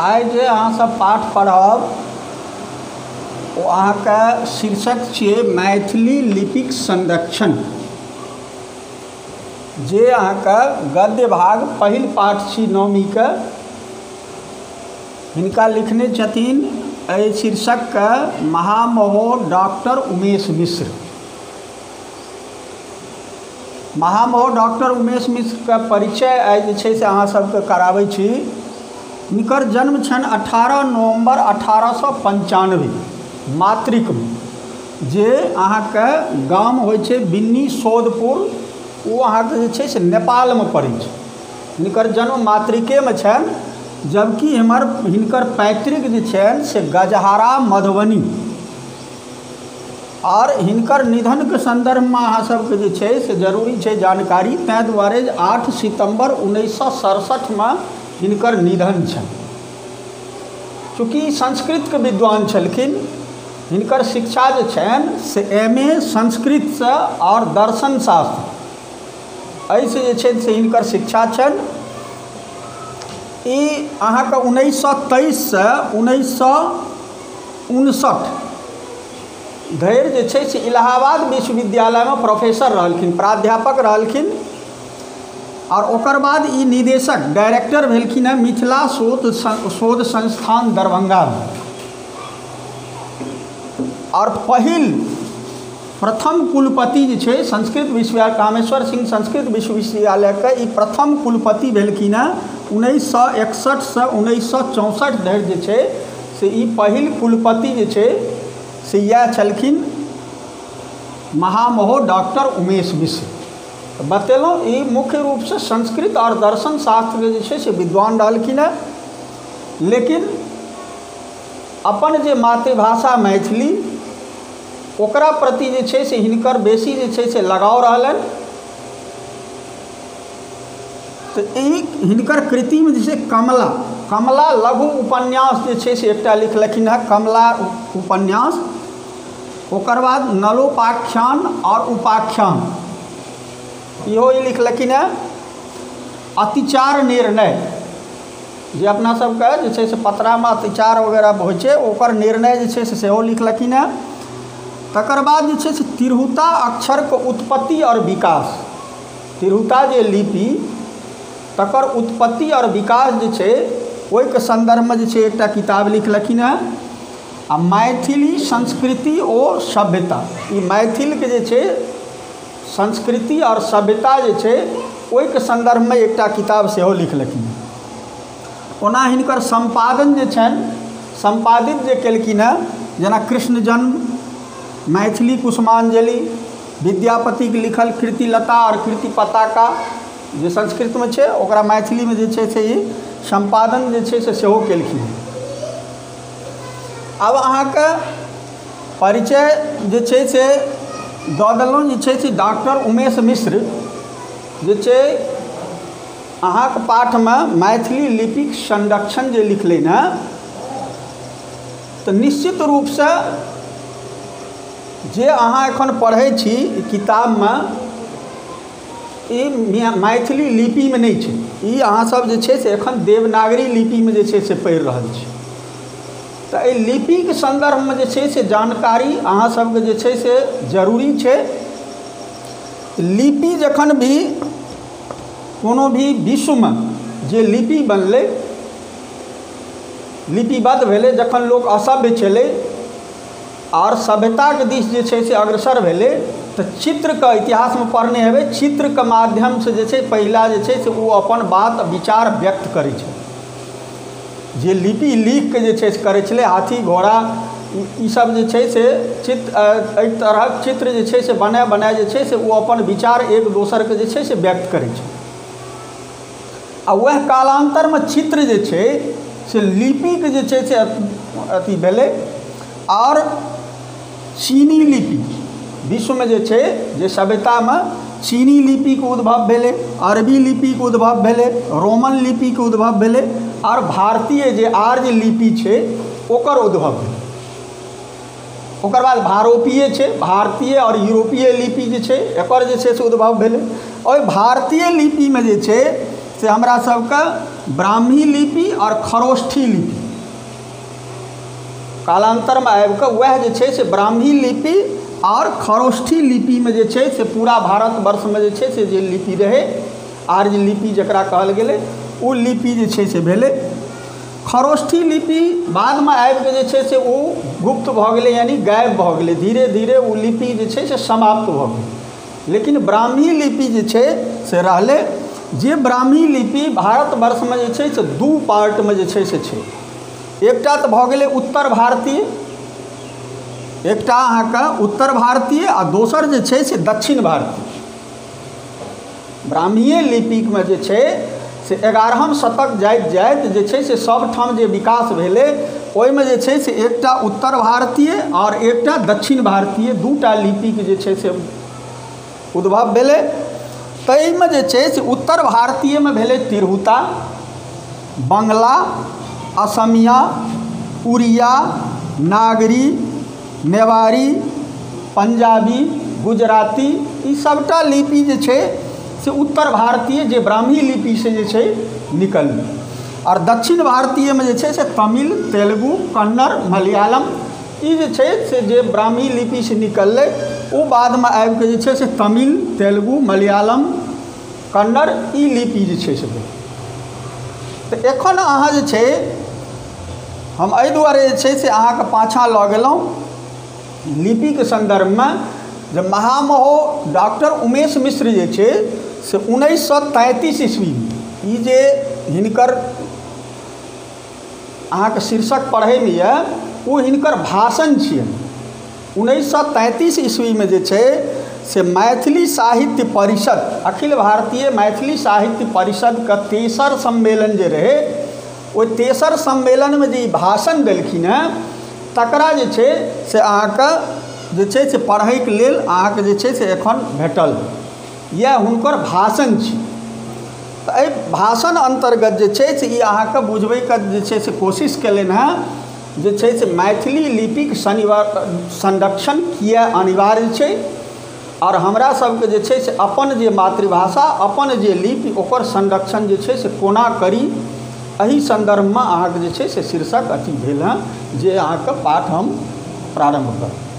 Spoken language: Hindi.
आइ जे अहाँ सब पाठ पढ़ब ओ अहाँके शीर्षक छियै मैथिली लिपिक संरक्षण, जे अहाँके गद्य भाग पहिल पाठ छी नौमीके। हिनका लिखने छथिन एहि शीर्षकके महामहोर डॉक्टर उमेश मिश्र। महामहोर डॉक्टर उमेश मिश्रके परिचय आइ जे छै से अहाँ सबके कराबै छी। हिनकर जन्म छनि 18 नवम्बर 1895 मातृकमे, जे अहाँके गाम होइ छै बिन्नी सोदपुर, ओ अहाँके जे छै से नेपालमे पड़ै छै। हिनकर जन्म मातृकेमे छनि, जबकि हिनकर पैतृक जे छनि से गजहारा मधुबनी। और हिनकर निधनके संदर्भमे अहाँ सबके जे छै से जरूरी छै जानकारी, ताहि दुआरे 8 सितम्बर 1967में हिनकर निधन छनि। चूँकि संस्कृतके विद्वान छलखिन, हिनकर शिक्षा जे छनि से MA संस्कृतसँ और दर्शन शास्त्र, एहिसँ जे छै से हिनकर शिक्षा छनि। ई अहाँके 1923 से 1959 धरि जे छै से इलाहाबाद विश्वविद्यालयमे प्रोफेसर रहलखिन, प्राध्यापक रहलखिन। और ओकर बाद ई निदेशक डायरेक्टर भेलखिन हैं मिथिला शोध संस्थान दरभंगा में। और प्रथम कुलपति जे छै संस्कृत विश्वविद्यालय कामेश्वर सिंह संस्कृत विश्वविद्यालयके ई प्रथम कुलपति भेलखिन हैं 1961 से 1964 धरि जे छै से ई पहिल कुलपति जे छै से इएह छलखिन, महामहोर डॉक्टर उमेश मिश्र। बतेलहुँ ई मुख्य रूप से संस्कृत और दर्शन शास्त्र के जे छै से विद्वान रहलखिन हैं, लेकिन अपन जे मातृभाषा मैथिली ओकरा प्रति जे छै से हिनकर बेसी जे छै से लगाव रहलनि। तो ई हिनकर कृतिमे जे छै कमला लघु उपन्यास जे छै से एकटा लिखलखिन हैं, कमला उपन्यास। ओकर बाद नलोपाख्यान और उपाख्यान इहो ई लिखलखिन हैं। अतिचार निर्णय, जे अपना सबके जे छै से पत्रामे अतिचार वगैरह होइ छै, ओकर निर्णय जे छै से सेहो लिखलखिन हैं। तकर बाद जे छै से तिरहुता अक्षरके उत्पत्ति और विकास, तिरहुता जे लिपि तकर उत्पत्ति और विकास जे छै ओहिके संदर्भमे जे छै एकटा किताब लिखलखिन हैं। आ मैथिली संस्कृति और सभ्यता, ई मैथिलके जे छै संस्कृति और सभ्यता जे छै ओहिके संदर्भमे एकटा किताब सेहो लिखलखिन हैं। ओना हिनकर संपादन जे छनि, संपादित जे केलखिन हैं, जेना कृष्ण जन्म, मैथिली कुसुमांजलि, विद्यापतिके लिखल कृतिलता और कृति पताका जे संस्कृतमे छै, ओकरा मैथिलीमे जे छै से ई संपादन जे छै से सेहो केलखिन हैं। अब अहाँके परिचय जे छै से दऽ देलहुँ, जे छै से डॉक्टर उमेश मिश्र जे छै अहाँके पाठमे मैथिली लिपिक संरक्षण जे लिखलनि हैं, तऽ निश्चित रूपसँ जे अहाँ एखन पढ़ै छी किताबमे, ई मैथिली लिपिमे नहि छै। ई अहाँसब जे छै से एखन देवनागरी लिपिमे जे छै से पढ़ि रहल छी। तऽ एहि लिपिके संदर्भमे जे छै से जानकारी अहाँ सबके जे छै से जरूरी छै। लिपि जखन भी कोनो भी विश्वमे जे लिपि बनलै, लिपिबद्ध भेलै, जखन लोक असभ्य छलै और सभ्यताके दिश जे छै से अग्रसर भेलै, तऽ चित्रके इतिहासमे पढ़ने हेबै, चित्रके माध्यमसँ जे छै पहिला जे छै से ओ अपन बात विचार व्यक्त करै छै। जे लिपि लिख के जे छै से करै छलै, हाथी घोड़ा ई सब जे छै से चित्र, एहि तरहक चित्र जे छै से बनाए जे छै से ओ अपन विचार एक दोसरके जे छै से व्यक्त करै छै। आ वएह कालांतरमे चित्र जे छै से लिपिके जे छै से अथी भेलै। और चीनी लिपि विश्वमे जे छै, जे सभ्यतामे चीनी लिपिके उद्भव भेलै, अरबी लिपिके उद्भव भेलै, रोमन लिपिके उद्भव भेलै, और भारतीय जे आर्य लिपि छै ओकर उद्भव भेलै। ओकर बाद भारोपीय छै, भारतीय और यूरोपीय लिपि जे छै एकर जे छै से उद्भव भेलै। और भारतीय लिपिमे जे छै से हमरा सबके ब्राह्मी लिपि और खरोष्ठी लिपि कालांतर में आबि कऽ वएह जे छै से ब्राह्मी लिपि और खरोष्ठी लिपि में जे छै से पूरा भारतवर्ष में जे छै से जे लिपि रहे आर्य लिपि जकरा कहल गेलै ओ लिपि जे छै से भेलै। खरोष्ठी लिपि बाद में आबि कऽ जे छै से ओ गुप्त भऽ गेलै, यानी गायब भऽ गेलै, धीरे धीरे ओ लिपि जे छै से समाप्त भऽ गेलै। लेकिन ब्राह्मी लिपि जे छै से रहलै, जे ब्राह्मी लिपि भारतवर्ष में जे छै से दू पार्ट में जे छै से छै। एकटा तऽ भऽ गेलै उत्तर भारतीय, एकटा अहाँके उत्तर भारतीय आ दोसर जे छै से दक्षिण भारतीय। ब्राह्मीय लिपिक में जे छै से 11वीं शतक जाइत जाइत जे छै से सबठाम जे विकास भेलै ओहिमे जे छै से एकटा उत्तर भारतीय और एकटा दक्षिण भारतीय दूटा लिपिक जे छै से उद्भव भेलै। ताहिमे जे छै से उत्तर भारतीय में भेलै तिरहुता, बंगला, असमिया, उड़िया, नागरी, नेवारी, पंजाबी, गुजराती, ई सबटा लिपि जे छै से उत्तर भारतीय जे ब्राह्मी लिपि से जे छै निकललै। और दक्षिण भारतीय में जे छै से तमिल, तेलुगु, कन्नड़, मलयालम ई जे छै से जे ब्राह्मी लिपि से निकललै ओ बाद में आबि कऽ जे छै से तमिल, तेलुगु, मलयालम, कन्नड़ ई लिपि जे छै से भेल। तऽ एखन अहाँ जे छै हम एहि दुआरे जे छै से अहाँके पाछाँ लऽ गेलहुँ लिपि के संदर्भ में, जे महामहो डॉक्टर उमेश मिश्र जे छै से 1933 ईस्वी ई जे हिनकर अहाँके शीर्षक पढ़ैमे यऽ ओ हिनकर भाषण छियनि। 1933 ईस्वी में जे छै से मैथिली साहित्य परिषद, अखिल भारतीय मैथिली साहित्य परिषद का तेसर सम्मेलन जे रहे ओहि तेसर सम्मेलन में जे भाषण देलखिन हेँ तकरा जे छै से अहाँके जे छै से पढ़ैके लेल अहाँके जे छै से एखन भेटल, यह हुनकर भाषण छी। तऽ एहि भाषण अंतर्गत जे छै से ई अहाँके बुझबैके जे छै से कोशिश कयलनि हेँ जे छै से मैथिली लिपिक संरक्षण किया अनिवार्य छै और हमरा सबके जे छै से अपन जे मातृभाषा, अपन जे लिपि ओकर संरक्षण जे छै से कोना करी, एहि संदर्भ में अहाँके जे छै से शीर्षक अथी भेल हेँ जे अहाँके पाठ हम प्रारंभ करब।